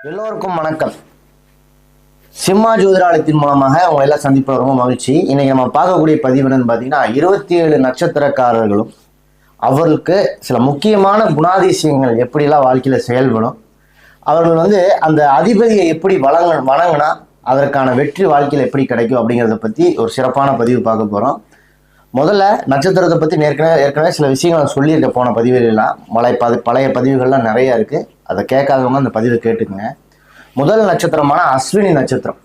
எல்லோருக்கும் வணக்கம். சிம்மா ஜோதிடாலயத்தின் மூலமாக அவங்க எல்லாம் சந்திப்பது ரொம்ப மகிழ்ச்சி. இன்னைக்கு நம்ம பார்க்கக்கூடிய பதிவு என்னன்னு பார்த்தீங்கன்னா 27 நட்சத்திரக்காரர்களும் அவர்களுக்கு சில முக்கியமான குணாதிசயங்கள் எப்படிலாம் வாழ்க்கையில செயல்படும், அவர்கள் அந்த அதிபதியை எப்படி வணங்கினா அதற்கான வெற்றி வாழ்க்கையில் எப்படி கிடைக்கும் அப்படிங்கிறத பற்றி ஒரு சிறப்பான பதிவு பார்க்க போகிறோம். முதல்ல நட்சத்திரத்தை பற்றி ஏற்கனவே சில விஷயங்களை சொல்லியிருக்க போன பதிவுகளெல்லாம் பழைய பதிவுகள்லாம் நிறைய இருக்குது. அதை கேட்காதவங்க அந்த பதிவை கேட்டுக்குங்க. முதல் நட்சத்திரமான அஸ்வினி நட்சத்திரம்,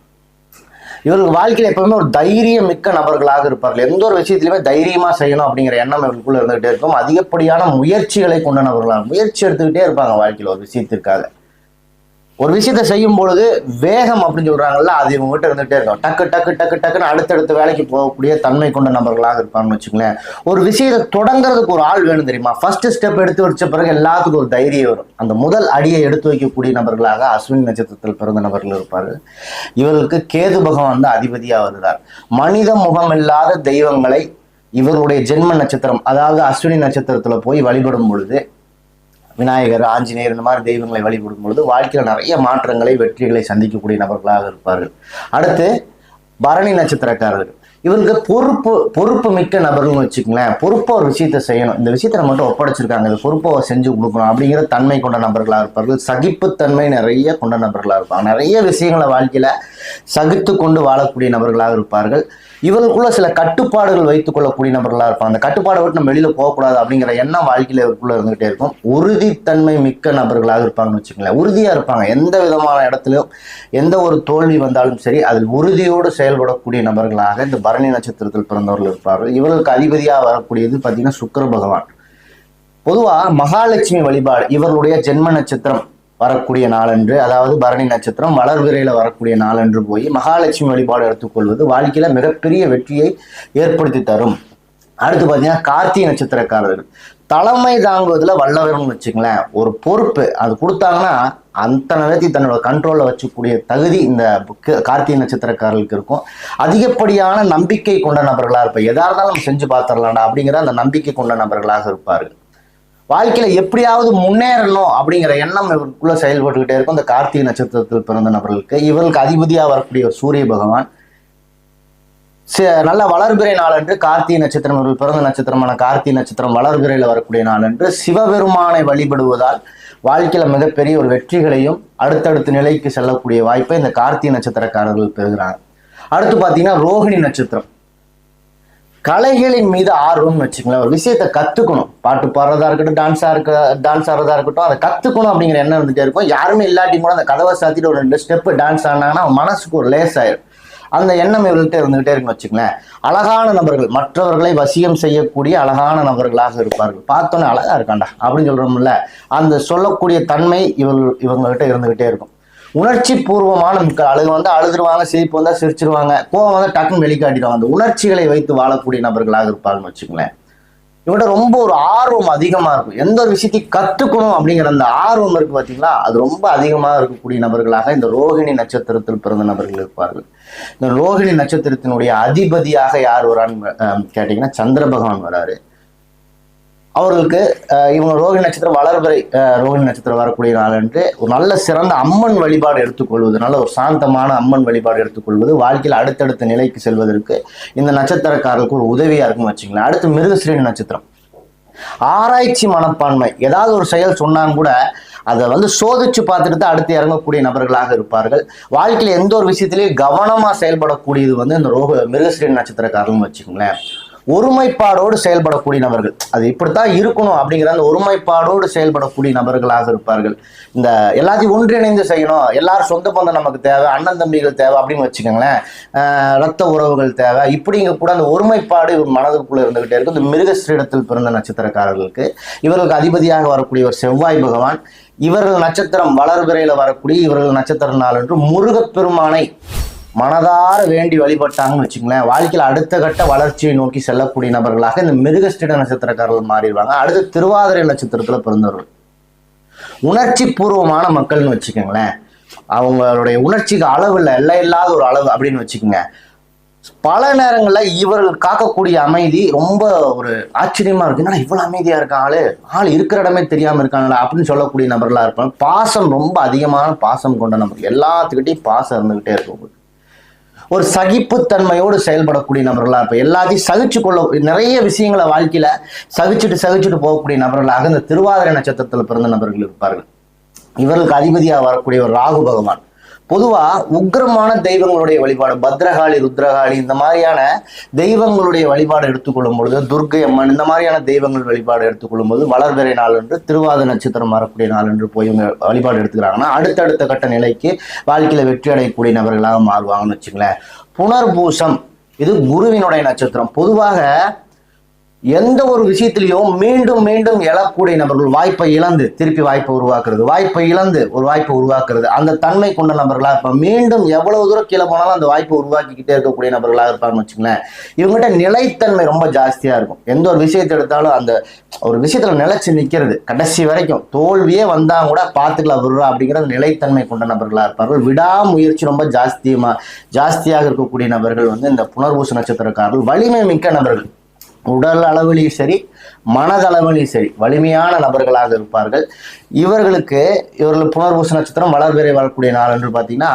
இவர்கள் வாழ்க்கையில் எப்பவுமே ஒரு தைரியம் மிக்க நபர்களாக இருப்பார்கள். எந்த ஒரு விஷயத்திலுமே தைரியமாக செய்யணும் அப்படிங்கிற எண்ணம் இவர்களுக்குள்ள இருந்துகிட்டே இருக்கும். அதிகப்படியான முயற்சிகளை கொண்ட நபர்களாக முயற்சி எடுத்துக்கிட்டே இருப்பாங்க வாழ்க்கையில் ஒரு விஷயத்திற்காக. ஒரு விஷயத்த செய்யும் பொழுது வேகம் அப்படின்னு சொல்றாங்கல்ல, அது இவங்ககிட்ட இருந்துகிட்டே இருக்கும். டக்கு டக்கு டக்கு டக்குன்னு அடுத்தடுத்த வேலைக்கு போகக்கூடிய தன்மை கொண்ட நபர்களாக இருப்பாங்கன்னு வச்சுங்களேன். ஒரு விஷயத்தை தொடங்குறதுக்கு ஒரு ஆள் வேணும் தெரியுமா? ஃபர்ஸ்ட் ஸ்டெப் எடுத்து வச்ச பிறகு எல்லாத்துக்கும் ஒரு தைரியம் வரும். அந்த முதல் அடியை எடுத்து வைக்கக்கூடிய நபர்களாக அஸ்வினி நட்சத்திரத்தில் பிறந்த நபர்கள் இருப்பார்கள். இவர்களுக்கு கேது பகவான் தான் அதிபதியாக வருகிறார். மனித முகம் இல்லாத தெய்வங்களை இவருடைய ஜென்ம நட்சத்திரம் அதாவது அஸ்வினி நட்சத்திரத்துல போய் வழிபடும் பொழுது, விநாயகர், ஆஞ்சநேயர் இந்த மாதிரி தெய்வங்களை வழிபடும் பொழுது வாழ்க்கையில் நிறைய மாற்றங்களை வெற்றிகளை சந்திக்கக்கூடிய நபர்களாக இருப்பார்கள். அடுத்து பரணி நட்சத்திரக்காரர்கள், இவருக்கு பொறுப்பு மிக்க நபர்கள்னு வச்சுக்கங்களேன். பொறுப்பை ஒரு விஷயத்தை செய்யணும், இந்த விஷயத்தை நம்ம மட்டும் ஒப்படைச்சிருக்காங்க, இந்த பொறுப்பை செஞ்சு கொடுக்கணும் அப்படிங்கிற தன்மை கொண்ட நபர்களாக இருப்பார்கள். சகிப்புத்தன்மை நிறைய கொண்ட நபர்களாக இருப்பாங்க. நிறைய விஷயங்களை வாழ்க்கையில சகித்து கொண்டு வாழக்கூடிய நபர்களாக இருப்பார்கள். இவர்களுக்குள்ள சில கட்டுப்பாடுகள் வைத்துக் கொள்ளக்கூடிய நபர்களாக இருப்பாங்க. அந்த கட்டுப்பாடை விட்டு நம்ம வெளியில போகக்கூடாது அப்படிங்கிற எண்ணம் வாழ்க்கையில இவருக்குள்ள இருந்துகிட்டே இருக்கும். உறுதித்தன்மை மிக்க நபர்களாக இருப்பாங்கன்னு வச்சுக்கங்களேன். உறுதியா இருப்பாங்க. எந்த விதமான இடத்துலையும் எந்த ஒரு தோல்வி வந்தாலும் சரி அதில் உறுதியோடு செயல்படக்கூடிய நபர்களாக இந்த பரணி நட்சத்திரத்தில் பிறந்தவர்கள் இருப்பார்கள். இவர்களுக்கு அதிபதியாக வரக்கூடியது பார்த்தீங்கன்னா சுக்கிர பகவான். பொதுவா மகாலட்சுமி வழிபாடு இவர்களுடைய ஜென்ம நட்சத்திரம் வரக்கூடிய நாளன்று, அதாவது பரணி நட்சத்திரம் வளர்விரையில வரக்கூடிய நாளன்று போய் மகாலட்சுமி வழிபாடு எடுத்துக்கொள்வது வாழ்க்கையில மிகப்பெரிய வெற்றியை ஏற்படுத்தி தரும். அடுத்து பார்த்தீங்கன்னா கார்த்திகை நட்சத்திரக்காரர்கள் தலைமை தாங்குவதில் வல்லவர்னு வச்சுங்களேன். ஒரு பொறுப்பு அது கொடுத்தாங்கன்னா அத்தனை நேரத்தை தன்னோட கண்ட்ரோல்ல வச்சுக்கூடிய தகுதி இந்த கார்த்திகை நட்சத்திரக்காரர்களுக்கு இருக்கும். அதிகப்படியான நம்பிக்கை கொண்ட நபர்களாக இருப்பார். எதா இருந்தாலும் நம்ம செஞ்சு பார்த்துடலாம்டா அப்படிங்கிற அந்த நம்பிக்கை கொண்ட நபர்களாக இருப்பார்கள். வாழ்க்கையில எப்படியாவது முன்னேறணும் அப்படிங்கிற எண்ணம் இவருக்குள்ள செயல்பட்டுக்கிட்டே இருக்கும். இந்த கார்த்திகை நட்சத்திரத்தில் பிறந்த நபர்களுக்கு இவருக்கு அதிபதியாக வரக்கூடிய ஒரு சூரிய பகவான் நல்ல வளர்பிறை நாளன்று கார்த்திகை நட்சத்திரம் இவர்கள் பிறந்த நட்சத்திரமான கார்த்திகை நட்சத்திரம் வளர்பிறையில வரக்கூடிய நாளன்று சிவபெருமானை வழிபடுவதால் வாழ்க்கையில மிகப்பெரிய ஒரு வெற்றிகளையும் அடுத்தடுத்த நிலைக்கு செல்லக்கூடிய வாய்ப்பை இந்த கார்த்திகை நட்சத்திரக்காரர்கள் பெறுகிறாங்க. அடுத்து பார்த்தீங்கன்னா ரோஹிணி நட்சத்திரம், கலைகளின் மீது ஆர்வம்னு வச்சுக்கலாம். ஒரு விஷயத்த கத்துக்கணும், பாட்டு பாடுறதா இருக்கட்டும், டான்ஸ் ஆடுறதா இருக்கட்டும், அதை கத்துக்கணும் அப்படிங்கிற எண்ணம் இருந்துட்டே இருக்கும். யாருமே இல்லாட்டி கூட அந்த கதவை சாத்திட்டு ஒரு 2 ஸ்டெப் டான்ஸ் ஆனாங்கன்னா மனசுக்கு ஒரு லேஸ் ஆயிடும். அந்த எண்ணம் இவர்கள்ட்ட இருந்துகிட்டே இருக்குன்னு வச்சுக்கலேன். அழகான நபர்கள், மற்றவர்களை வசியம் செய்யக்கூடிய அழகான நபர்களாக இருப்பார்கள். பார்த்தோன்னே அழகா இருக்காண்டா அப்படின்னு சொல்றோம்ல, அந்த சொல்லக்கூடிய தன்மை இவங்ககிட்ட இருந்துகிட்டே இருக்கும். உணர்ச்சி பூர்வமான மக்கள் அழுதுருவாங்க, சிரிப்பு வந்தா சிரிச்சிருவாங்க, கோவம் டக்குன்னு வெளிக்காட்டிடுவாங்க. அந்த உணர்ச்சிகளை வைத்து வாழக்கூடிய நபர்களாக இருப்பாங்கன்னு வச்சுங்களேன். இவங்கள்ட்ட ரொம்ப ஒரு ஆர்வம் அதிகமா இருக்கும். எந்த ஒரு விஷயத்தையும் கத்துக்கணும் அப்படிங்கிற அந்த ஆர்வம் இருக்கு பார்த்தீங்களா, அது ரொம்ப அதிகமாக இருக்கக்கூடிய நபர்களாக இந்த ரோஹிணி நட்சத்திரத்தில் பிறந்த நபர்கள் இருப்பார்கள். இந்த ரோஹிணி நட்சத்திரத்தினுடைய அதிபதியாக யார் வரான்னு கேட்டீங்கன்னா சந்திர பகவான் வராரு. அவர்களுக்கு இவங்க ரோஹிணி நட்சத்திரம் வளர்பிறை ரோஹிணி நட்சத்திரம் வரக்கூடிய நாளன்று ஒரு நல்ல சிறந்த அம்மன் வழிபாடு எடுத்துக்கொள்வது, நல்ல ஒரு சாந்தமான அம்மன் வழிபாடு எடுத்துக்கொள்வது வாழ்க்கையில் அடுத்தடுத்த நிலைக்கு செல்வதற்கு இந்த நட்சத்திரக்காரர்களுக்கு ஒரு உதவியா இருக்குன்னு வச்சுங்களேன். அடுத்து மிருகஸ்ரீ நட்சத்திரம், ஆராய்ச்சி மனப்பான்மை. ஏதாவது ஒரு செயல் சொன்னாலும் கூட அதை சோதிச்சு பார்த்துட்டு தான் அடுத்து இறங்கக்கூடிய நபர்களாக இருப்பார்கள். வாழ்க்கையில் எந்த ஒரு விஷயத்திலையும் கவனமா செயல்படக்கூடியது இந்த மிருகஸ்ரீ நட்சத்திரக்காரர்கள் வச்சுக்கோங்களேன். ஒருமைப்பாடோடு செயல்படக்கூடிய நபர்கள், அது இப்படித்தான் இருக்கணும் அப்படிங்கிற அந்த ஒருமைப்பாடோடு செயல்படக்கூடிய நபர்களாக இருப்பார்கள். இந்த எல்லாத்தையும் ஒன்றிணைந்து செய்யணும், எல்லாரும் சொந்த பந்தம் நமக்கு தேவை, அண்ணன் தம்பிகள் தேவை அப்படின்னு வச்சுக்கோங்களேன், ரத்த உறவுகள் தேவை, இப்படிங்க கூட அந்த ஒருமைப்பாடு இவர் மனதுக்குள்ள இருந்துகிட்டே இருக்கும். இந்த மிருகஸ்ரீடத்தில் பிறந்த நட்சத்திரக்காரர்களுக்கு இவர்களுக்கு அதிபதியாக வரக்கூடியவர் செவ்வாய் பகவான். இவர்கள் நட்சத்திரம் வளர்பிறையில வரக்கூடிய இவர்கள் நட்சத்திர நாள் என்று முருகப்பெருமானை மனதார வேண்டி வழிபட்டாங்கன்னு வச்சுங்களேன். வாழ்க்கையில் அடுத்த கட்ட வளர்ச்சியை நோக்கி செல்லக்கூடிய நபர்களாக இந்த மிருகஸ்ரீட நட்சத்திரக்காரர்கள் மாறிடுவாங்க. அடுத்து திருவாதிரை நட்சத்திரத்துல பிறந்தவர்கள் உணர்ச்சி பூர்வமான மக்கள்னு வச்சுக்கோங்களேன். அவங்களுடைய உணர்ச்சிக்கு அளவு இல்லை, எல்லை இல்லாத ஒரு அளவு அப்படின்னு வச்சுக்கோங்க. பல நேரங்களில் இவர்கள் காக்கக்கூடிய அமைதி ரொம்ப ஒரு ஆச்சரியமா இருக்கு. என்னடா இவ்வளவு அமைதியா இருக்க ஆள் இருக்கிற இடமே தெரியாம இருக்காங்களா அப்படின்னு சொல்லக்கூடிய நபர்களா இருப்பாங்க. பாசம் ரொம்ப அதிகமான பாசம் கொண்ட நபர்கள், எல்லாத்துக்கிட்டையும் பாசம் இருந்துகிட்டே இருக்கும். ஒரு சகிப்புத்தன்மையோடு செயல்படக்கூடிய நபர்களா இருப்பாங்க. எல்லாத்தையும் சகிச்சு கொள்ள, நிறைய விஷயங்களை வாழ்க்கையில சகிச்சுட்டு போகக்கூடிய நபர்களாக இந்த திருவாதிரை நட்சத்திரத்தில் பிறந்த நபர்கள் இருப்பார்கள். இவர்களுக்கு அதிபதியாக வரக்கூடிய ஒரு ராகு பகவான். பொதுவா உக்கிரமான தெய்வங்களுடைய வழிபாடு, பத்ரகாளி, ருத்ரகாளி இந்த மாதிரியான தெய்வங்களுடைய வழிபாடு எடுத்துக்கொள்ளும் பொழுது, துர்க்கை அம்மன் இந்த மாதிரியான தெய்வங்கள் வழிபாடு எடுத்துக்கொள்ளும் போது வளர்பிறை நாள் என்று, திருவாதிரை நட்சத்திரம் வரக்கூடிய நாள் என்று போய் இவங்க வழிபாடு எடுத்துக்கிறாங்கன்னா அடுத்தடுத்த கட்ட நிலைக்கு வாழ்க்கையில வெற்றி அடையக்கூடிய நபர்களாக மாறுவாங்கன்னு வச்சுங்களேன். புனர்பூசம் இது குருவினுடைய நட்சத்திரம். பொதுவாக எந்த ஒரு விஷயத்திலையும் மீண்டும் மீண்டும் எழக்கூடிய நபர்கள், வாய்ப்பை இழந்து திருப்பி வாய்ப்பை உருவாக்குறது, வாய்ப்பை இழந்து ஒரு வாய்ப்பை உருவாக்குறது, அந்த தன்மை கொண்ட நபர்களா இருப்பாங்க. மீண்டும் எவ்வளவு தூரம் கீழே போனாலும் அந்த வாய்ப்பை உருவாக்கிக்கிட்டே இருக்கக்கூடிய நபர்களாக இருப்பாங்கன்னு வச்சுங்களேன். இவங்ககிட்ட நிலைத்தன்மை ரொம்ப ஜாஸ்தியா இருக்கும். எந்த ஒரு விஷயத்தை எடுத்தாலும் அந்த ஒரு விஷயத்துல நிலைச்சு நிக்கிறது கடைசி வரைக்கும், தோல்வியே வந்தா கூட பார்த்துக்கலாம் விடுறா அப்படிங்கிறது நிலைத்தன்மை கொண்ட நபர்களா இருப்பார்கள். விடாமுயற்சி ரொம்ப ஜாஸ்தியாக இருக்கக்கூடிய நபர்கள் இந்த புனர்பூச நட்சத்திரக்காரர்கள். வலிமை மிக்க நபர்கள், உடல் அளவிலையும் சரி மனதளவிலையும் சரி வலிமையான நபர்களாக இருப்பார்கள். இவர்கள் புனர்பூச நட்சத்திரம் வளர்பிறை வரக்கூடிய நாள் என்று பார்த்தீங்கன்னா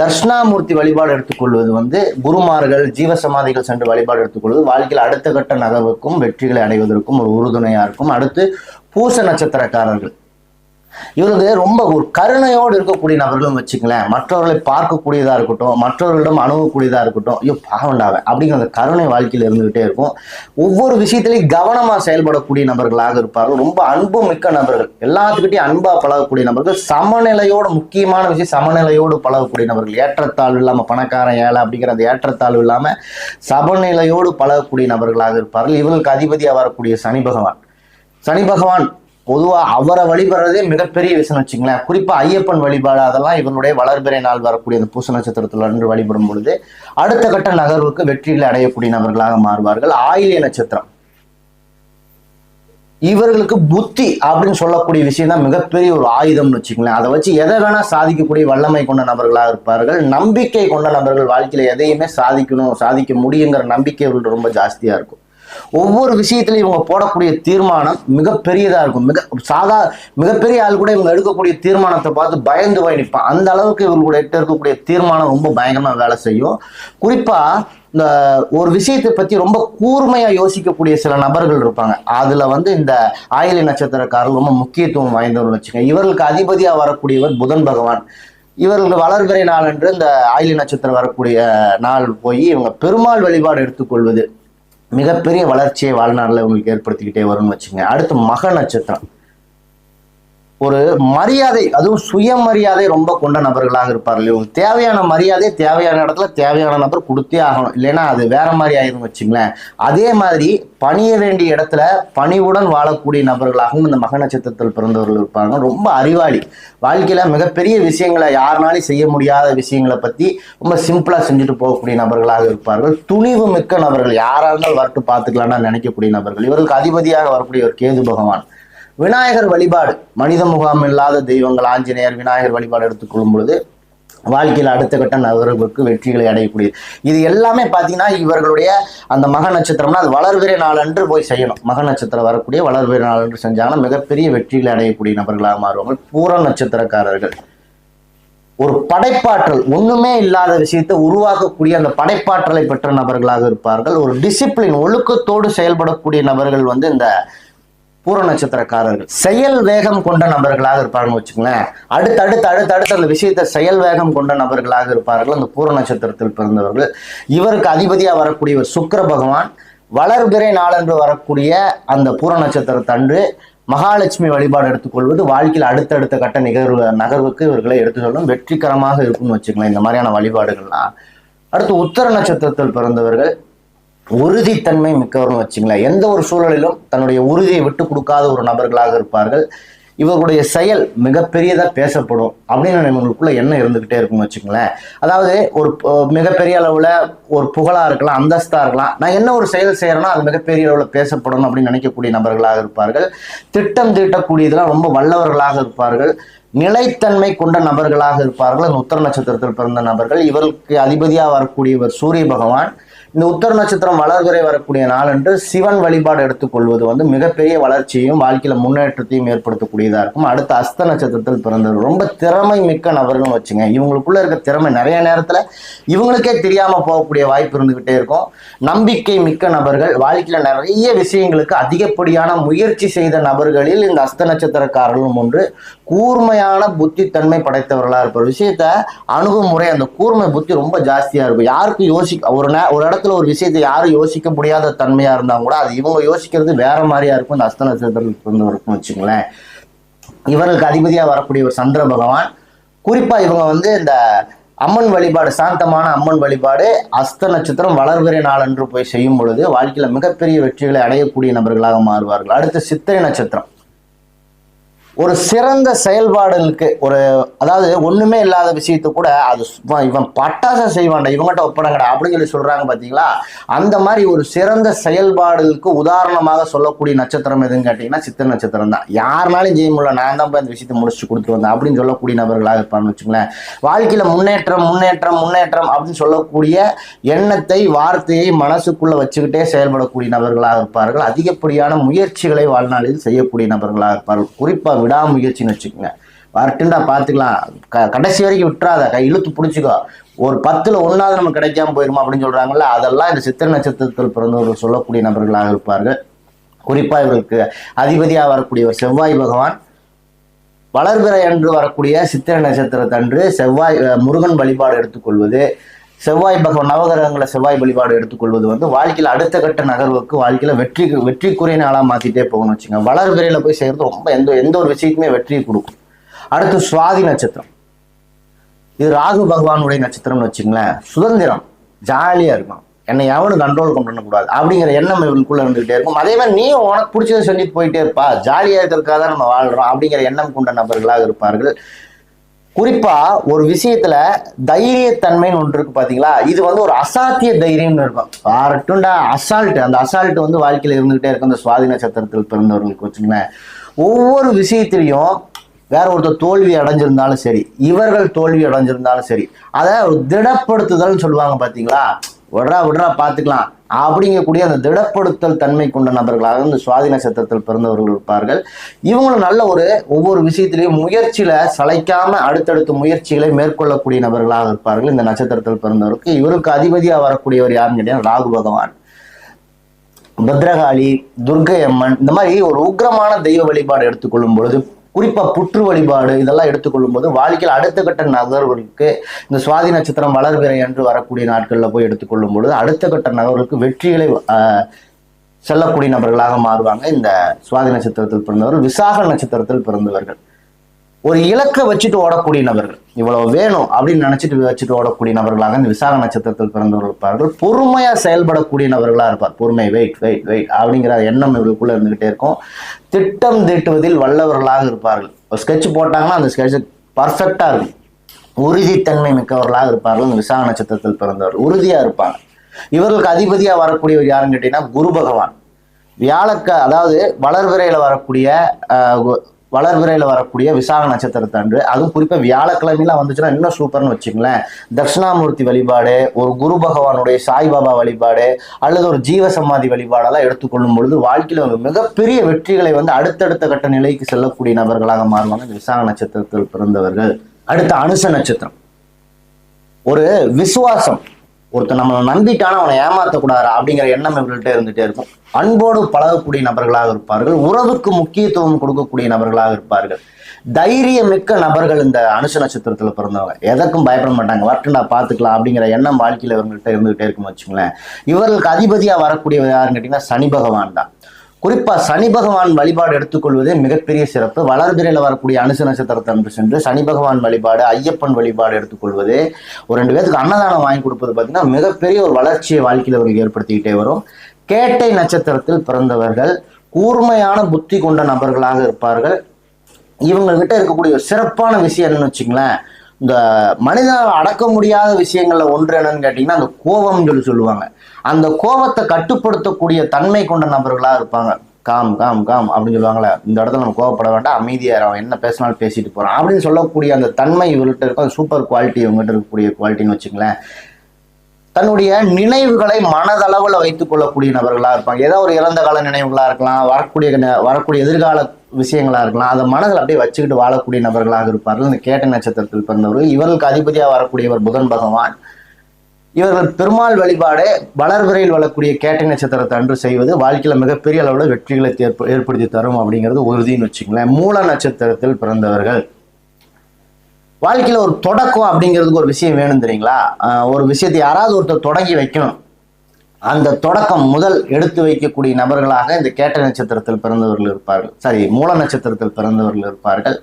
தட்சிணாமூர்த்தி வழிபாடு எடுத்துக்கொள்வது, குருமார்கள் ஜீவசமாதிகள் சென்று வழிபாடு எடுத்துக்கொள்வது வாழ்க்கையில் அடுத்த கட்ட நகர்வுக்கும் வெற்றிகளை அடைவதற்கும் ஒரு உறுதுணையா இருக்கும். அடுத்து பூச நட்சத்திரக்காரர்கள், இவருக்கு ரொம்ப ஒரு கருணையோடு இருக்கக்கூடிய நபர்களும் வச்சுங்களேன். மற்றவர்களை பார்க்கக்கூடியதா இருக்கட்டும், மற்றவர்களிடம் அணுகக்கூடியதா இருக்கட்டும், ஐயோ பாவண்டாவேன் அப்படிங்கிற அந்த கருணை வாழ்க்கையில் இருந்துகிட்டே இருக்கும். ஒவ்வொரு விஷயத்திலையும் கவனமா செயல்படக்கூடிய நபர்களாக இருப்பார்கள். ரொம்ப அன்பு மிக்க நபர்கள், எல்லாத்துக்கிட்டையும் அன்பா பழகக்கூடிய நபர்கள். சமநிலையோடு, முக்கியமான விஷயம் சமநிலையோடு பழகக்கூடிய நபர்கள். ஏற்றத்தாழ்வு இல்லாம பணக்காரன் ஏழை அப்படிங்கிற அந்த ஏற்றத்தாழ்வு இல்லாம சமநிலையோடு பழகக்கூடிய நபர்களாக இருப்பார்கள். இவர்களுக்கு அதிபதியா வரக்கூடிய சனி பகவான் பொதுவாக அவரை வழிபடுறதே மிகப்பெரிய விஷயம் வச்சுங்களேன். குறிப்பா ஐயப்பன் வழிபாடு, அதெல்லாம் இவனுடைய வளர்பிறை நாள் வரக்கூடிய அந்த பூச நட்சத்திரத்தில் அன்று வழிபடும் பொழுது அடுத்த கட்ட நகர்வுக்கு வெற்றிகளை அடையக்கூடிய நபர்களாக மாறுவார்கள். ஆயில்ய நட்சத்திரம், இவர்களுக்கு புத்தி அப்படின்னு சொல்லக்கூடிய விஷயம் தான் மிகப்பெரிய ஒரு ஆயுதம்னு வச்சுங்களேன். அதை வச்சு எதை வேணா சாதிக்கக்கூடிய வல்லமை கொண்ட நபர்களாக இருப்பார்கள். நம்பிக்கை கொண்ட நபர்கள், வாழ்க்கையில எதையுமே சாதிக்க முடியுங்கிற நம்பிக்கை இவர்கள் ரொம்ப ஜாஸ்தியா இருக்கும். ஒவ்வொரு விஷயத்திலையும் இவங்க போடக்கூடிய தீர்மானம் மிகப்பெரியதா இருக்கும். மிகப்பெரிய ஆள் கூட இவங்க எடுக்கக்கூடிய தீர்மானத்தை பார்த்து பயந்து போய் நிற்பான். அந்த அளவுக்கு இவங்களுடைய இருக்கக்கூடிய தீர்மானம் ரொம்ப பயங்கரமா வேலை செய்யும். குறிப்பா இந்த ஒரு விஷயத்தை பத்தி ரொம்ப கூர்மையா யோசிக்கக்கூடிய சில நபர்கள் இருப்பாங்க. அதுல இந்த ஆயில்ய நட்சத்திரக்காரர்கள் ரொம்ப முக்கியத்துவம் வாய்ந்தவர்கள் வச்சுக்கோங்க. இவர்களுக்கு அதிபதியா வரக்கூடியவர் புதன் பகவான். இவர்களுக்கு வளர்பிறை நாள் என்று இந்த ஆயில்ய நட்சத்திரம் வரக்கூடிய நாள் போய் இவங்க பெருமாள் வழிபாடு எடுத்துக்கொள்வது மிகப்பெரிய வளர்ச்சியை வாழ்நாளில் உங்களுக்கு ஏற்படுத்திக்கிட்டே வரும்னு வச்சுங்க. அடுத்து மக நட்சத்திரம், ஒரு மரியாதை, அதுவும் சுயமரியாதை ரொம்ப கொண்ட நபர்களாக இருப்பார்கள். இவங்க தேவையான மரியாதை தேவையான இடத்துல தேவையான நபர் கொடுத்தே ஆகணும், இல்லைன்னா அது வேற மாதிரி ஆயிரும் வச்சுங்களேன். அதே மாதிரி பணிய வேண்டிய இடத்துல பணிவுடன் வாழக்கூடிய நபர்களாகவும் இந்த மக நட்சத்திரத்தில் பிறந்தவர்கள் இருப்பாங்க. ரொம்ப அறிவாளி, வாழ்க்கையில மிகப்பெரிய விஷயங்களை யாருனாலும் செய்ய முடியாத விஷயங்களை பத்தி ரொம்ப சிம்பிளா செஞ்சுட்டு போகக்கூடிய நபர்களாக இருப்பார்கள். துணிவு மிக்க நபர்கள், யாரா இருந்தாலும் வரட்டு பார்த்துக்கலாம்னா நினைக்கக்கூடிய நபர்கள். இவர்களுக்கு அதிபதியாக வரக்கூடிய ஒரு கேது பகவான். விநாயகர் வழிபாடு, மனித முகாம் இல்லாத தெய்வங்கள், ஆஞ்சநேயர், விநாயகர் வழிபாடு எடுத்துக்கொள்ளும் பொழுது வாழ்க்கையில் அடுத்த கட்ட நகர்வுக்கு வெற்றிகளை அடையக்கூடியது. இது எல்லாமே பார்த்தீங்கன்னா இவர்களுடைய அந்த மக நட்சத்திரம்னா அது வளர்பிறை நாள் அன்று போய் செய்யணும். மக நட்சத்திரம் வரக்கூடிய வளர்பிறை நாள் அன்று செஞ்சாங்கன்னா மிகப்பெரிய வெற்றிகளை அடையக்கூடிய நபர்களாக மாறுவாங்க. பூர நட்சத்திரக்காரர்கள் ஒரு படைப்பாற்றல், ஒண்ணுமே இல்லாத விஷயத்தை உருவாக்கக்கூடிய அந்த படைப்பாற்றலை பெற்ற நபர்களாக இருப்பார்கள். ஒரு டிசிப்ளின், ஒழுக்கத்தோடு செயல்படக்கூடிய நபர்கள் இந்த பூர நட்சத்திரக்காரர்கள். செயல் வேகம் கொண்ட நபர்களாக இருப்பாங்கன்னு வச்சுங்களேன். அடுத்து அந்த விஷயத்தை செயல் வேகம் கொண்ட நபர்களாக இருப்பார்கள் அந்த பூர நட்சத்திரத்தில் பிறந்தவர்கள். இவருக்கு அதிபதியா வரக்கூடியவர் சுக்கிர பகவான். வளர்பிறை நாளன்று வரக்கூடிய அந்த பூர நட்சத்திரத்தன்று மகாலட்சுமி வழிபாடு எடுத்துக்கொள்வது வாழ்க்கையில் அடுத்தடுத்த கட்ட நகர்வுக்கு இவர்களை எடுத்து சொல்லும் வெற்றிகரமாக இருக்கும்னு வச்சுக்கலாம் இந்த மாதிரியான வழிபாடுகள்லாம். அடுத்து உத்தர நட்சத்திரத்தில் பிறந்தவர்கள் உறுதித்தன்மை மிக்கவர்னு வச்சுங்களேன். எந்த ஒரு சூழலிலும் தன்னுடைய உறுதியை விட்டு கொடுக்காத ஒரு நபர்களாக இருப்பார்கள். இவர்களுடைய செயல் மிகப்பெரியதா பேசப்படும் அப்படின்னு நம்மளுக்குள்ள எண்ணம் இருந்துகிட்டே இருக்கும்னு வச்சுங்களேன். அதாவது ஒரு மிகப்பெரிய அளவுல ஒரு புகழா இருக்கலாம், அந்தஸ்தா இருக்கலாம், நான் என்ன ஒரு செயல் செய்யறேன்னா அது மிகப்பெரிய அளவுல பேசப்படும் அப்படின்னு நினைக்கக்கூடிய நபர்களாக இருப்பார்கள். திட்டம் தீட்டக்கூடியதெல்லாம் ரொம்ப வல்லவர்களாக இருப்பார்கள். நிலைத்தன்மை கொண்ட நபர்களாக இருப்பார்கள் அந்த உத்தர நட்சத்திரத்தில் பிறந்த நபர்கள். இவருக்கு அதிபதியாக வரக்கூடியவர் சூரிய பகவான். இந்த உத்தர நட்சத்திரம் வளர்பிறை வரக்கூடிய நாளன்று சிவன் வழிபாடு எடுத்துக்கொள்வது வந்து மிகப்பெரிய வளர்ச்சியையும் வாழ்க்கையில முன்னேற்றத்தையும் ஏற்படுத்தக்கூடியதா இருக்கும். அடுத்த அஸ்த நட்சத்திரத்தில் பிறந்தவர் ரொம்ப திறமை மிக்க நபர்கள் வச்சுங்க. இவங்களுக்குள்ள இருக்க திறமை நிறைய நேரத்துல இவங்களுக்கே தெரியாம போகக்கூடிய வாய்ப்பு இருந்துகிட்டே இருக்கும். நம்பிக்கை மிக்க நபர்கள், வாழ்க்கையில நிறைய விஷயங்களுக்கு அதிகப்படியான முயற்சி செய்த நபர்களில் இந்த அஸ்த நட்சத்திரக்காரர்களும் ஒன்று. கூர்மையான புத்தித்தன்மை படைத்தவர்களா இருப்பார். விஷயத்த அணுகுமுறை, அந்த கூர்மை புத்தி ரொம்ப ஜாஸ்தியா இருக்கும். யாருக்கும் ஒரு இடத்துல ஒரு விஷயத்தை யாரும் யோசிக்க முடியாத தன்மையா இருந்தா கூட அது இவங்க யோசிக்கிறது வேற மாதிரியா இருக்கும். இந்த அஸ்த நட்சத்திரத்தில் பிறந்தவருக்கும் வச்சுங்களேன். இவர்களுக்கு அதிபதியா வரக்கூடிய ஒரு சந்திர பகவான். குறிப்பா இவங்க வந்து இந்த அம்மன் வழிபாடு, சாந்தமான அம்மன் வழிபாடு அஸ்த நட்சத்திரம் வளர்பிறை நாள் அன்று போய் செய்யும் பொழுது வாழ்க்கையில மிகப்பெரிய வெற்றிகளை அடையக்கூடிய நபர்களாக மாறுவார்கள். அடுத்து சித்திரை நட்சத்திரம். ஒரு சிறந்த செயல்பாடுகளுக்கு அதாவது ஒண்ணுமே இல்லாத விஷயத்த கூட அது இவன் பட்டாசா செய்வான்டா, இவங்ககிட்ட ஒப்படங்கடா அப்படின்னு சொல்லி சொல்றாங்க பாத்தீங்களா. அந்த மாதிரி ஒரு சிறந்த செயல்பாடுகளுக்கு உதாரணமாக சொல்லக்கூடிய நட்சத்திரம் எதுன்னு கேட்டீங்கன்னா சித்திரை நட்சத்திரம் தான். யாருனாலும் ஜெய முடியல, நான் தான் போய் அந்த விஷயத்தை முடிச்சு கொடுத்துட்டு வந்தேன் அப்படின்னு சொல்லக்கூடிய நபர்களாக இருப்பான்னு வச்சுங்களேன். வாழ்க்கையில முன்னேற்றம் முன்னேற்றம் முன்னேற்றம் அப்படின்னு சொல்லக்கூடிய எண்ணத்தை, வார்த்தையை மனசுக்குள்ள வச்சுக்கிட்டே செயல்படக்கூடிய நபர்களாக இருப்பார்கள். அதிகப்படியான முயற்சிகளை வாழ்நாளில் செய்யக்கூடிய நபர்களாக இருப்பார்கள். குறிப்பா விடாமுயற்சின்னு வச்சுக்கோங்க. வரட்டுண்டா பார்த்துக்கலாம், கடைசி வரைக்கும் விட்டுறாத, இழுத்து பிடிச்சிக்கோ, ஒரு 10ல் 1 நம்ம கிடைக்காம போயிருமா அப்படின்னு சொல்றாங்கல்ல, அதெல்லாம் இந்த சித்திரை நட்சத்திரத்தில் பிறந்தவர்கள் சொல்லக்கூடிய நபர்களாக இருப்பார்கள். குறிப்பா இவர்களுக்கு அதிபதியா வரக்கூடியவர் செவ்வாய் பகவான். வளர்பிறை அன்று வரக்கூடிய சித்திரை நட்சத்திரத்தன்று முருகன் வழிபாடு எடுத்துக்கொள்வது, செவ்வாய் பகவான் நவகிரகங்களை செவ்வாய் வழிபாடு எடுத்துக்கொள்வது வந்து வாழ்க்கையில அடுத்த கட்ட நகர்வுக்கு, வாழ்க்கையில வெற்றிக்குரிய நாளா மாத்திட்டே போகணும்னு வச்சுங்க. வளர்பிறையில போய் செய்யறது ரொம்ப எந்த ஒரு விஷயத்துக்குமே வெற்றியை கொடுக்கும். அடுத்து சுவாதி நட்சத்திரம். இது ராகு பகவானுடைய நட்சத்திரம்னு வச்சுங்களேன். சுதந்திரம், ஜாலியா இருக்கும், என்னை எவனும் கண்ட்ரோல் பண்ணக்கூடாது அப்படிங்கிற எண்ணம் இவங்களுக்குள்ள இருந்துகிட்டே இருக்கும். அதே மாதிரி நீ உனக்கு பிடிச்சதை சொல்லிட்டு போயிட்டே இருப்பா, ஜாலியா இருக்கிறதுக்காக தான் நம்ம வாழ்றோம் அப்படிங்கிற எண்ணம் கொண்ட நபர்களாக இருப்பார்கள். குறிப்பா ஒரு விஷயத்துல தைரியத்தன்மைன்னு ஒன்று இருக்கு பாத்தீங்களா. இது வந்து ஒரு அசாத்திய தைரியம்னு இருக்கும். ஆரட்டும்டா அசால்ட், அந்த அசால்ட் வந்து வாழ்க்கையில இருந்துகிட்டே இருக்கும். இந்த சுவாதி நட்சத்திரத்தில் பிறந்தவர்களுக்கு வச்சுங்களேன். ஒவ்வொரு விஷயத்திலையும் வேற ஒருத்தர் தோல்வி அடைஞ்சிருந்தாலும் சரி, இவர்கள் தோல்வி அடைஞ்சிருந்தாலும் சரி, அதை திடப்படுத்துதல்னு சொல்லுவாங்க பாத்தீங்களா. விடுறா பார்த்துக்கலாம் அப்படிங்கக்கூடிய அந்த திடப்படுத்தல் தன்மை கொண்ட நபர்களாக இந்த சுவாதி நட்சத்திரத்தில் பிறந்தவர்கள் இருப்பார்கள். இவங்களும் நல்ல ஒவ்வொரு விஷயத்திலையும் முயற்சியில சளைக்காம அடுத்தடுத்த முயற்சிகளை மேற்கொள்ளக்கூடிய நபர்களாக இருப்பார்கள் இந்த நட்சத்திரத்தில் பிறந்தவருக்கு. இவருக்கு அதிபதியா வரக்கூடியவர் யாருன்னு கேட்டீங்கன்னா ராகு பகவான். பத்ரகாளி, துர்க்கை அம்மன், இந்த மாதிரி ஒரு உக்ரமான தெய்வ வழிபாடு எடுத்துக்கொள்ளும் பொழுது, குறிப்பா புற்று வழிபாடு இதெல்லாம் எடுத்துக்கொள்ளும் போது வாழ்க்கையில் அடுத்த கட்ட நகர்வுகளுக்கு இந்த சுவாதி நட்சத்திரம் வளர்பிறை என்று வரக்கூடிய நாட்கள்ல போய் எடுத்துக்கொள்ளும் பொழுது அடுத்த கட்ட நகர்வுகளுக்கு வெற்றிகளை செல்லக்கூடிய நபர்களாக மாறுவாங்க இந்த சுவாதி நட்சத்திரத்தில் பிறந்தவர்கள். விசாக நட்சத்திரத்தில் பிறந்தவர்கள் ஒரு இலக்கை வச்சுட்டு ஓடக்கூடிய நபர்கள், இவ்வளவு வேணும் அப்படின்னு நினைச்சிட்டு வச்சுட்டு ஓடக்கூடிய நபர்களாக இந்த விசாக நட்சத்திரத்தில் பிறந்தவர்கள் இருப்பார்கள். பொறுமையா செயல்படக்கூடிய நபர்களா இருப்பார். பொறுமை, வெயிட் அப்படிங்கிற எண்ணம் இவர்களுக்குள்ள இருந்துகிட்டே இருக்கும். திட்டம் தீட்டுவதில் வல்லவர்களாக இருப்பார்கள். ஒரு ஸ்கெட்ச் போட்டாங்கன்னா அந்த ஸ்கெட்ச் பர்ஃபெக்டா இருக்கும். உறுதித்தன்மை மிக்கவர்களாக இருப்பார்கள் இந்த விசாக நட்சத்திரத்தில் பிறந்தவர்கள். உறுதியா இருப்பாங்க. இவர்களுக்கு அதிபதியா வரக்கூடியவர் யாருன்னு கேட்டீங்கன்னா குரு பகவான். அதாவது வளர்பிறையில வரக்கூடிய விசாக நட்சத்திரத்தன்று, அதுவும் குறிப்பா வியாழக்கிழமைலாம் வந்துச்சுன்னா இன்னும் சூப்பர்னு வச்சுங்களேன். தட்சிணாமூர்த்தி வழிபாடு, ஒரு குரு பகவானுடைய சாய்பாபா வழிபாடு அல்லது ஒரு ஜீவ சமாதி வழிபாடெல்லாம் எடுத்துக்கொள்ளும் பொழுது வாழ்க்கையில மிகப்பெரிய வெற்றிகளை வந்து அடுத்தடுத்த கட்ட நிலைக்கு செல்லக்கூடிய நபர்களாக மாறுவாங்க இந்த விசாக நட்சத்திரத்தில் பிறந்தவர்கள். அடுத்த அனுச நட்சத்திரம். ஒரு விசுவாசம், ஒருத்தர் நம்மளை நம்பிட்டானா அவனை ஏமாற்றக்கூடாது அப்படிங்கிற எண்ணம் இவர்கள்ட்ட இருந்துட்டே இருக்கும். அன்போடு பழகக்கூடிய நபர்களாக இருப்பார்கள். உறவுக்கு முக்கியத்துவம் கொடுக்கக்கூடிய நபர்களாக இருப்பார்கள். தைரியமிக்க நபர்கள் இந்த அனுச நட்சத்திரத்துல பிறந்தவங்க. எதற்கும் பயப்பட மாட்டாங்க. வரட்டுண்டா பார்த்துக்கலாம் அப்படிங்கிற எண்ணம் வாழ்க்கையில இவங்கள்ட்ட இருந்துகிட்டே இருக்குன்னு வச்சுங்களேன். இவர்களுக்கு அதிபதியா வரக்கூடியவர் யாருன்னு கேட்டீங்கன்னா சனி பகவான் தான். குறிப்பா சனி பகவான் வழிபாடு எடுத்துக்கொள்வதே மிகப்பெரிய சிறப்பு. வளர்பிறையில வரக்கூடிய அனுச நட்சத்திரத்தன்று சென்று சனி பகவான் வழிபாடு, ஐயப்பன் வழிபாடு எடுத்துக்கொள்வது, ஒரு 2 பேருக்கு அன்னதானம் வாங்கி கொடுப்பது பார்த்தீங்கன்னா மிகப்பெரிய ஒரு வளர்ச்சியை வாழ்க்கையில் அவர்கள் ஏற்படுத்திக்கிட்டே வரும். கேட்டை நட்சத்திரத்தில் பிறந்தவர்கள் கூர்மையான புத்தி கொண்ட நபர்களாக இருப்பார்கள். இவங்ககிட்ட இருக்கக்கூடிய ஒரு சிறப்பான விஷயம் என்னன்னு வச்சுங்களேன், இந்த மனிதனால் அடக்க முடியாத விஷயங்கள்ல ஒன்று என்னன்னு கேட்டீங்கன்னா அந்த கோபம்னு சொல்லுவாங்க. அந்த கோபத்தை கட்டுப்படுத்தக்கூடிய தன்மை கொண்ட நபர்களா இருப்பாங்க. காம் காம் காம் அப்படின்னு சொல்லுவாங்களே, இந்த இடத்துல நம்ம கோவப்பட வேண்டாம், அமைதியா அவன் என்ன பேசினாலும் பேசிட்டு போறான் அப்படின்னு சொல்லக்கூடிய அந்த தன்மை இவர்கிட்ட இருக்கும். சூப்பர் குவாலிட்டி இவங்ககிட்ட இருக்கக்கூடிய குவாலிட்டின்னு வச்சுங்களேன். தன்னுடைய நினைவுகளை மனதளவில் வைத்துக் கொள்ளக்கூடிய நபர்களா இருப்பாங்க. ஏதோ ஒரு இறந்த கால நினைவுகளா இருக்கலாம், வரக்கூடிய எதிர்கால விஷயங்களா இருக்கலாம், அதை மனதில் அப்படியே வச்சுக்கிட்டு வாழக்கூடிய நபர்களாக இருப்பார்கள் இந்த கேட்டை நட்சத்திரத்தில் பிறந்தவர்கள். இவர்களுக்கு அதிபதியாக வரக்கூடியவர் புதன் பகவான். இவர்கள் பெருமாள் வழிபாடு வளர்பிறையில் வரக்கூடிய கேட்டை நட்சத்திரத்தை அன்று செய்வது வாழ்க்கையில மிகப்பெரிய அளவில் வெற்றிகளை ஏற்படுத்தி தரும் அப்படிங்கிறது உறுதின்னு வச்சுங்களேன். மூல நட்சத்திரத்தில் பிறந்தவர்கள் வாழ்க்கையில ஒரு தொடக்கம் அப்படிங்கிறதுக்கு ஒரு விஷயம் வேணும் தெரியுங்களா? ஒரு விஷயத்தை யாராவது ஒருத்தர் தொடங்கி வைக்கணும். அந்த தொடக்கம் முதல் எடுத்து வைக்கக்கூடிய நபர்களாக இந்த கேட்டை நட்சத்திரத்தில் பிறந்தவர்கள் இருப்பார்கள். மூல நட்சத்திரத்தில் பிறந்தவர்கள் இருப்பார்கள்.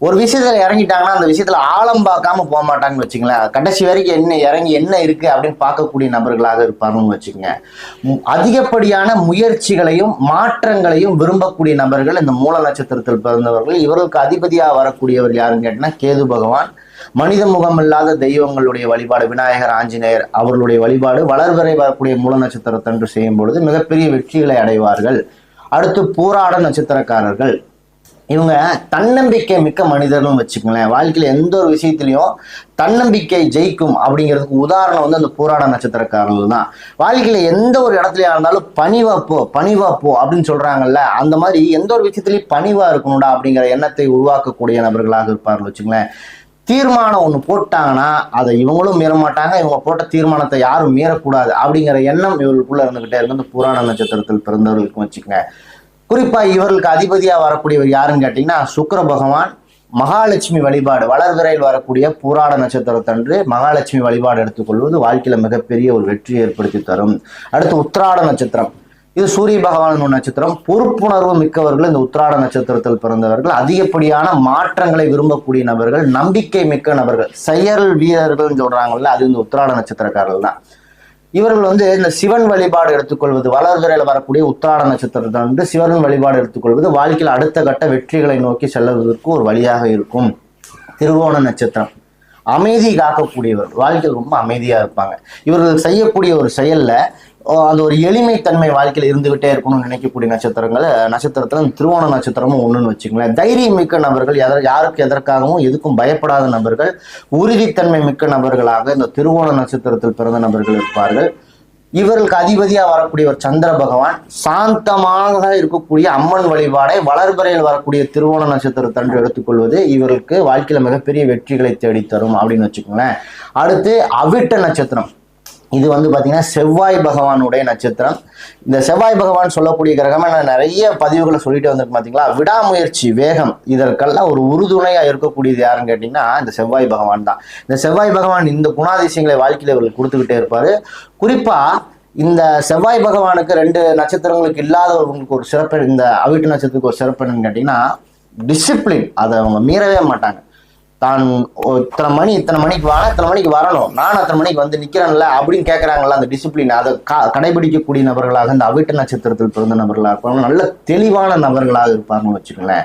ஒரு விஷயத்துல இறங்கிட்டாங்கன்னா அந்த விஷயத்துல ஆழம் பார்க்காம போக மாட்டாங்கன்னு வச்சுங்களேன். கடைசி வரைக்கும் இறங்கி என்ன இருக்கு அப்படின்னு பார்க்கக்கூடிய நபர்களாக இருப்பாங்கன்னு வச்சுக்கோங்க. அதிகப்படியான முயற்சிகளையும் மாற்றங்களையும் விரும்பக்கூடிய நபர்கள் இந்த மூல நட்சத்திரத்தில் பிறந்தவர்கள். இவர்களுக்கு அதிபதியாக வரக்கூடியவர் யாருன்னு கேட்டீங்கன்னா கேது பகவான். மனித முகம் இல்லாத தெய்வங்களுடைய வழிபாடு, விநாயகர், ஆஞ்சநேயர் அவர்களுடைய வழிபாடு வளர்வரை வரக்கூடிய மூல நட்சத்திரத்தன்று செய்யும் பொழுது மிகப்பெரிய வெற்றிகளை அடைவார்கள். அடுத்து பூராட நட்சத்திரக்காரர்கள். இவங்க தன்னம்பிக்கை மிக்க மனிதர்களும் வச்சுக்கங்களேன். வாழ்க்கையில எந்த ஒரு விஷயத்திலையும் தன்னம்பிக்கை ஜெயிக்கும் அப்படிங்கிறதுக்கு உதாரணம் அந்த பூராட நட்சத்திரக்காரர்கள் தான். வாழ்க்கையில எந்த ஒரு இடத்துலயா இருந்தாலும் பணிவாப்போ அப்படின்னு சொல்றாங்கல்ல, அந்த மாதிரி எந்த ஒரு விஷயத்திலையும் பணிவா இருக்கணும்டா அப்படிங்கிற எண்ணத்தை உருவாக்கக்கூடிய நபர்களாக இருப்பார்கள் வச்சுங்களேன். தீர்மானம் ஒன்று போட்டாங்கன்னா அதை இவங்களும் மீற மாட்டாங்க, இவங்க போட்ட தீர்மானத்தை யாரும் மீறக்கூடாது அப்படிங்கிற எண்ணம் இவர்களுக்குள்ள இருந்துகிட்டே இருக்கு இந்த பூராட நட்சத்திரத்தில் பிறந்தவர்களுக்கும் வச்சுக்கோங்க. குறிப்பா இவர்களுக்கு அதிபதியா வரக்கூடியவர் யாருன்னு கேட்டீங்கன்னா சுக்கிர பகவான். மகாலட்சுமி வழிபாடு வளர்விரையில் வரக்கூடிய பூராட நட்சத்திரத்தன்று மகாலட்சுமி வழிபாடு எடுத்துக்கொள்வது வாழ்க்கையில மிகப்பெரிய ஒரு வெற்றியை ஏற்படுத்தி தரும். அடுத்து உத்திராட நட்சத்திரம். இது சூரிய பகவான் நட்சத்திரம். பொறுப்புணர்வு மிக்கவர்கள் இந்த உத்திராட நட்சத்திரத்தில் பிறந்தவர்கள். அதிகப்படியான மாற்றங்களை விரும்பக்கூடிய நபர்கள், நம்பிக்கை மிக்க நபர்கள், செயல் வீரர்கள் சொல்றாங்கல்ல, அது இந்த உத்திராட நட்சத்திரக்காரர்கள் தான். இவர்கள் இந்த சிவன் வழிபாடு எடுத்துக்கொள்வது வளர்விரையில் வரக்கூடிய உத்திராட நட்சத்திரத்தை வந்து சிவன் வழிபாடு எடுத்துக்கொள்வது வாழ்க்கையில் அடுத்த கட்ட வெற்றிகளை நோக்கி செல்வதற்கு ஒரு வழியாக இருக்கும். திருவோண நட்சத்திரம். அமைதி காக்கக்கூடியவர், வாழ்க்கையில் ரொம்ப அமைதியா இருப்பாங்க. இவர்கள் செய்யக்கூடிய ஒரு செயல்ல அந்த ஒரு எளிமைத்தன்மை வாழ்க்கையில் இருந்துகிட்டே இருக்கணும்னு நினைக்கக்கூடிய நட்சத்திரத்துல திருவோண நட்சத்திரமும் ஒண்ணுன்னு வச்சுக்கோங்களேன். தைரியம் மிக்க நபர்கள், யாருக்கு எதற்காகவும் எதுக்கும் பயப்படாத நபர்கள், உறுதித்தன்மை மிக்க நபர்களாக இந்த திருவோண நட்சத்திரத்தில் பிறந்த நபர்கள் இருப்பார்கள். இவர்களுக்கு அதிபதியா வரக்கூடியவர் சந்திர பகவான். சாந்தமாக இருக்கக்கூடிய அம்மன் வழிபாடை வளர்பிறையில் வரக்கூடிய திருவோண நட்சத்திரத்தன்று எடுத்துக்கொள்வது இவருக்கு வாழ்க்கையில மிகப்பெரிய வெற்றிகளை தேடித்தரும் அப்படின்னு வச்சுக்கோங்களேன். அடுத்து அவிட்ட நட்சத்திரம். இது பாத்தீங்கன்னா செவ்வாய் பகவானுடைய நட்சத்திரம். இந்த செவ்வாய் பகவான் சொல்லக்கூடிய கிரகம் நிறைய பதிவுகளை சொல்லிட்டு வந்திருக்கு பாத்தீங்களா. விடாமுயற்சி, வேகம், இதற்கெல்லாம் ஒரு உறுதுணையா இருக்கக்கூடியது யாருன்னு கேட்டீங்கன்னா இந்த செவ்வாய் பகவான் தான். இந்த செவ்வாய் பகவான் இந்த குணாதிசயங்களை வாழ்க்கையில இவர்கள் கொடுத்துக்கிட்டே இருப்பாரு. குறிப்பா இந்த செவ்வாய் பகவானுக்கு 2 நட்சத்திரங்களுக்கு இல்லாதவங்களுக்கு ஒரு சிறப்பு, இந்த அவிட்டு நட்சத்திரத்துக்கு ஒரு சிறப்பு என்னன்னு கேட்டீங்கன்னா டிசிப்ளின். அதை அவங்க மீறவே மாட்டாங்க. தான் இத்தனை மணிக்கு வாங்க, இத்தனை மணிக்கு வரணும், நான் அத்தனை மணிக்கு நிக்கிறேன்ல அப்படின்னு கேட்கறாங்கல்ல, அந்த டிசிப்ளின் அதை கடைபிடிக்கக்கூடிய நபர்களாக இந்த அவிட்ட நட்சத்திரத்தில் பிறந்த நபர்களாக இருப்பாங்க. நல்ல தெளிவான நபர்களாக இருப்பாங்கன்னு வச்சுக்கோங்களேன்.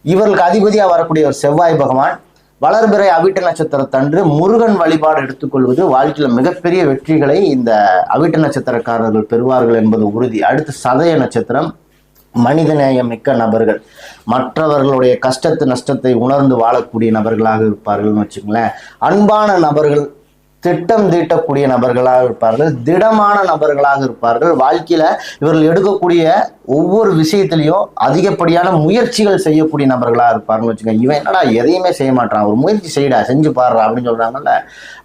இவர்களுக்கு அதிபதியா வரக்கூடிய ஒரு செவ்வாய் பகவான். வளர்பிறை அவிட்ட நட்சத்திரத்தன்று முருகன் வழிபாடு எடுத்துக்கொள்வது வாழ்க்கையில மிகப்பெரிய வெற்றிகளை இந்த அவிட்ட நட்சத்திரக்காரர்கள் பெறுவார்கள் என்பது உறுதி. அடுத்து சதய நட்சத்திரம். மனிதநேயம் மிக்க நபர்கள், மற்றவர்களுடைய கஷ்டத்து நஷ்டத்தை உணர்ந்து வாழக்கூடிய நபர்களாக இருப்பார்கள்னு வச்சுங்களேன். அன்பான நபர்கள், திட்டம் தீட்டக்கூடிய நபர்களாக இருப்பார்கள், திடமான நபர்களாக இருப்பார்கள். வாழ்க்கையில இவர்கள் எடுக்கக்கூடிய ஒவ்வொரு விஷயத்திலையும் அதிகப்படியான முயற்சிகள் செய்யக்கூடிய நபர்களாக இருப்பாருன்னு வச்சுக்கோங்க. இவன் என்னடா எதையுமே செய்ய மாட்டான், ஒரு முயற்சி செய்யடா, செஞ்சு பாடுறா அப்படின்னு சொல்றாங்கல்ல,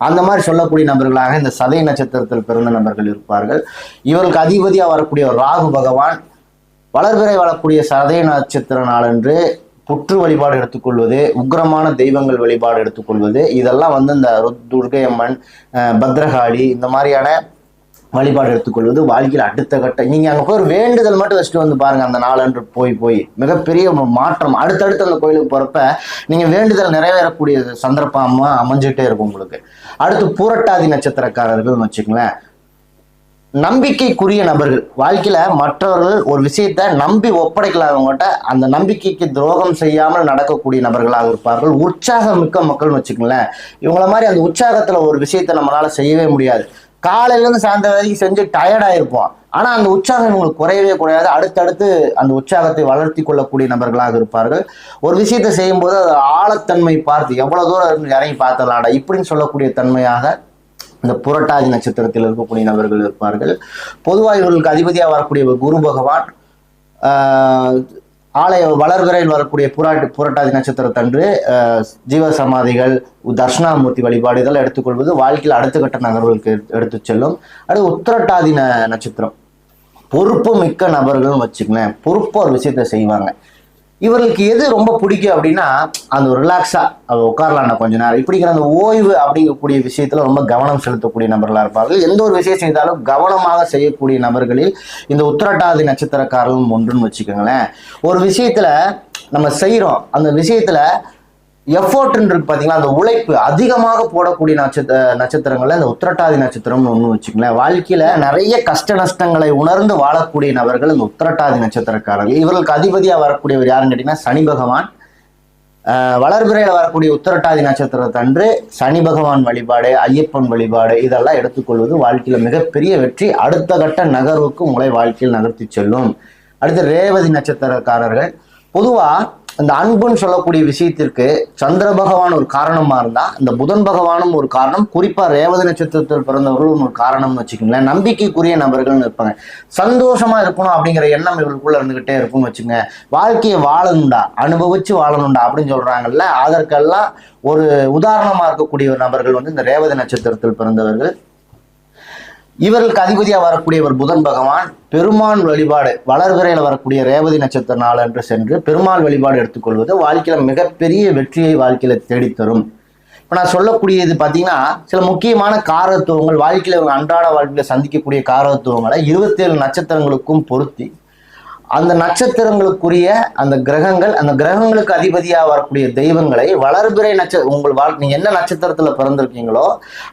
அந்த மாதிரி சொல்லக்கூடிய நபர்களாக இந்த சதய நட்சத்திரத்தில் பிறந்த நபர்கள் இருப்பார்கள். இவர்களுக்கு அதிபதியா வரக்கூடிய ராகு பகவான். வளர்பிறை வரக்கூடிய சதய நட்சத்திர நாளன்று புற்று வழிபாடு எடுத்துக்கொள்வது, உக்கிரமான தெய்வங்கள் வழிபாடு எடுத்துக்கொள்வது, இதெல்லாம் இந்த துர்க்கை அம்மன், பத்ரகாளி இந்த மாதிரியான வழிபாடு எடுத்துக்கொள்வது வாழ்க்கையில் அடுத்த கட்ட. நீங்க அங்க போய் வேண்டுதல் மட்டும் வச்சுட்டு பாருங்க, அந்த நாளன்று போய் மிகப்பெரிய மாற்றம். அடுத்தடுத்து அந்த கோயிலுக்கு போறப்ப நீங்க வேண்டுதல் நிறைவேறக்கூடிய சந்தர்ப்பமா அமைஞ்சுட்டே இருக்கும் உங்களுக்கு. அடுத்து பூரட்டாதி நட்சத்திரக்காரர்கள் வச்சுக்கங்களேன். நம்பிக்கைக்குரிய நபர்கள், வாழ்க்கையில மற்றவர்கள் ஒரு விஷயத்த நம்பி ஒப்படைக்கலாம்கிட்ட அந்த நம்பிக்கைக்கு துரோகம் செய்யாமல் நடக்கக்கூடிய நபர்களாக இருப்பார்கள். உற்சாகம் மிக்க மக்கள்னு வச்சுக்கங்களேன். இவங்கள மாதிரி அந்த உற்சாகத்துல ஒரு விஷயத்த நம்மளால செய்யவே முடியாது. காலையில இருந்து சாயந்தரம் வரைக்கும் செஞ்சு டயர்டாயிருப்போம், ஆனா அந்த உற்சாகம் இவங்களுக்கு குறையவே குறையாது. அடுத்தடுத்து அந்த உற்சாகத்தை வளர்த்தி கொள்ளக்கூடிய நபர்களாக இருப்பார்கள். ஒரு விஷயத்த செய்யும் போது அது ஆழத்தன்மை பார்த்து எவ்வளவு தூரம் இறங்கி பார்த்துடலாடா இப்படின்னு சொல்லக்கூடிய தன்மையாக இந்த புரட்டாதி நட்சத்திரத்தில் இருக்கக்கூடிய நபர்கள் இருப்பார்கள். பொதுவாக இவர்களுக்கு அதிபதியாக வரக்கூடிய குரு பகவான் ஆலய வளர்பிறையில் வரக்கூடிய புரட்டாதி நட்சத்திரத்தன்று ஜீவ சமாதிகள், தட்சிணாமூர்த்தி வழிபாடு இதெல்லாம் எடுத்துக்கொள்வது வாழ்க்கையில் அடுத்த கட்ட நகர்வுகளுக்கு எடுத்து செல்லும். அடுத்து உத்திரட்டாதி நட்சத்திரம் பொறுப்பு மிக்க நபர்கள்னு வச்சுக்கலேன். பொறுப்பு ஒரு விஷயத்த செய்வாங்க. இவர்களுக்கு எது ரொம்ப பிடிக்கும் அப்படின்னா அந்த ஒரு ரிலாக்ஸா உட்காரலாம் கொஞ்ச நேரம் இப்படிங்கிற அந்த ஓய்வு அப்படிங்கக்கூடிய விஷயத்துல ரொம்ப கவனம் செலுத்தக்கூடிய நபர்களா இருப்பார்கள். எந்த ஒரு விஷயம் செய்தாலும் கவனமாக செய்யக்கூடிய நபர்களில் இந்த உத்திரட்டாதி நட்சத்திரக்காரர்களும் ஒன்றுன்னு வச்சுக்கோங்களேன். ஒரு விஷயத்துல நம்ம செய்யறோம், அந்த விஷயத்துல எஃபோர்ட்ன்னு இருக்கு பாத்தீங்களா, அந்த உழைப்பு அதிகமாக போடக்கூடிய நட்சத்திரங்கள்ல இந்த உத்திரட்டாதி நட்சத்திரம்னு ஒண்ணு வச்சுக்கங்களேன். வாழ்க்கையில நிறைய கஷ்ட நஷ்டங்களை உணர்ந்து வாழக்கூடிய நபர்கள் இந்த உத்திரட்டாதி நட்சத்திரக்காரர்கள். இவர்களுக்கு அதிபதியா வரக்கூடியவர் யாருன்னு கேட்டீங்கன்னா சனி பகவான். வளர்பிறையில வரக்கூடிய உத்திரட்டாதி நட்சத்திரத்தன்று சனி பகவான் வழிபாடு, ஐயப்பன் வழிபாடு இதெல்லாம் எடுத்துக்கொள்வது வாழ்க்கையில மிகப்பெரிய வெற்றி, அடுத்த கட்ட நகர்வுக்கு உங்களை வாழ்க்கையில் நகர்த்தி செல்லும். அடுத்து ரேவதி நட்சத்திரக்காரர்கள். பொதுவா இந்த அன்புன்னு சொல்லக்கூடிய விஷயத்திற்கு சந்திர பகவான் ஒரு காரணமா இருந்தா இந்த புதன் பகவானும் ஒரு காரணம், குறிப்பா ரேவதி நட்சத்திரத்தில் பிறந்தவர்களும் ஒரு காரணம்னு வச்சுக்கோங்களேன். நம்பிக்கைக்குரிய நபர்கள்னு இருப்பாங்க. சந்தோஷமா இருக்கணும் அப்படிங்கிற எண்ணம் இவர்களுக்குள்ள இருந்துகிட்டே இருக்கும்னு வச்சுங்க. வாழ்க்கையை வாழணும்டா, அனுபவிச்சு வாழணும்டா அப்படின்னு சொல்றாங்கல்ல, அதற்கெல்லாம் ஒரு உதாரணமா இருக்கக்கூடிய நபர்கள் இந்த ரேவதி நட்சத்திரத்தில் பிறந்தவர்கள். இவர்களுக்கு அதிபதியா வரக்கூடியவர் புதன் பகவான். பெருமாள் வழிபாடு வளர்பிறையில வரக்கூடிய ரேவதி நட்சத்திர நாள் என்று சென்று பெருமாள் வழிபாடு எடுத்துக்கொள்வது வாழ்க்கையில மிகப்பெரிய வெற்றியை வாழ்க்கையில தேடித்தரும். இப்ப நான் சொல்லக்கூடியது பாத்தீங்கன்னா சில முக்கியமான காரத்துவங்கள் வாழ்க்கையில இவங்க அன்றாட வாழ்க்கையில சந்திக்கக்கூடிய காரத்துவங்களை 27 நட்சத்திரங்களுக்கும் பொருத்தி அந்த நட்சத்திரங்களுக்குரிய அந்த கிரகங்கள், அந்த கிரகங்களுக்கு அதிபதியாக வரக்கூடிய தெய்வங்களை வளர்பிறை உங்கள் நீங்க என்ன நட்சத்திரத்துல பிறந்திருக்கீங்களோ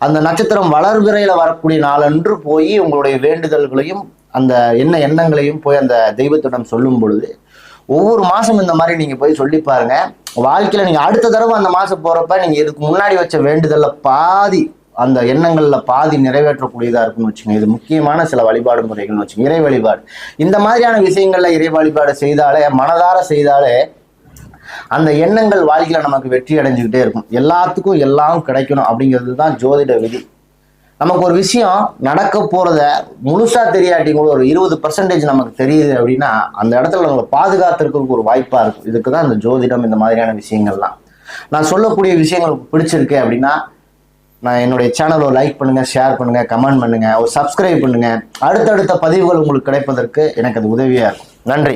அந்த நட்சத்திரம் வளர்பிறையில வரக்கூடிய நாளன்று போய் உங்களுடைய வேண்டுதல்களையும் அந்த எண்ணங்களையும் போய் அந்த தெய்வத்திடம் சொல்லும் பொழுது ஒவ்வொரு மாசம் இந்த மாதிரி நீங்க போய் சொல்லி பாருங்க. வாழ்க்கையில நீங்க அடுத்த தடவை அந்த மாசம் போறப்ப நீங்க இதுக்கு முன்னாடி வச்ச வேண்டுதல்ல பாதி அந்த எண்ணங்கள்ல பாதி நிறைவேற்றக்கூடியதா இருக்குன்னு வச்சுக்கோங்க. இது முக்கியமான சில வழிபாடு முறைகள்னு வச்சுக்கோங்க. இறை வழிபாடு இந்த மாதிரியான விஷயங்கள்ல இறை வழிபாடு செய்தாலே, மனதார செய்தாலே அந்த எண்ணங்கள் வாழ்க்கையில நமக்கு வெற்றி அடைஞ்சுக்கிட்டே இருக்கும். எல்லாத்துக்கும் எல்லாம் கிடைக்கணும் அப்படிங்கிறது தான் ஜோதிட விதி. நமக்கு ஒரு விஷயம் நடக்க போறத முழுசா தெரியாட்டி கூட ஒரு 20% நமக்கு தெரியுது அப்படின்னா அந்த இடத்துல நம்மளை பாதுகாத்துறதுக்கு ஒரு வாய்ப்பா இருக்கும். இதுக்குதான் இந்த ஜோதிடம், இந்த மாதிரியான விஷயங்கள்லாம். நான் சொல்லக்கூடிய விஷயங்கள் பிடிச்சிருக்கு அப்படின்னா நான் என்னுடைய சேனலை லைக் பண்ணுங்க, ஷேர் பண்ணுங்க, கமெண்ட் பண்ணுங்க, ஒரு சப்ஸ்கிரைப் பண்ணுங்க. அடுத்தடுத்த பதிவுகள் உங்களுக்கு கிடைப்பதற்கு எனக்கு அது உதவியா இருக்கும். நன்றி.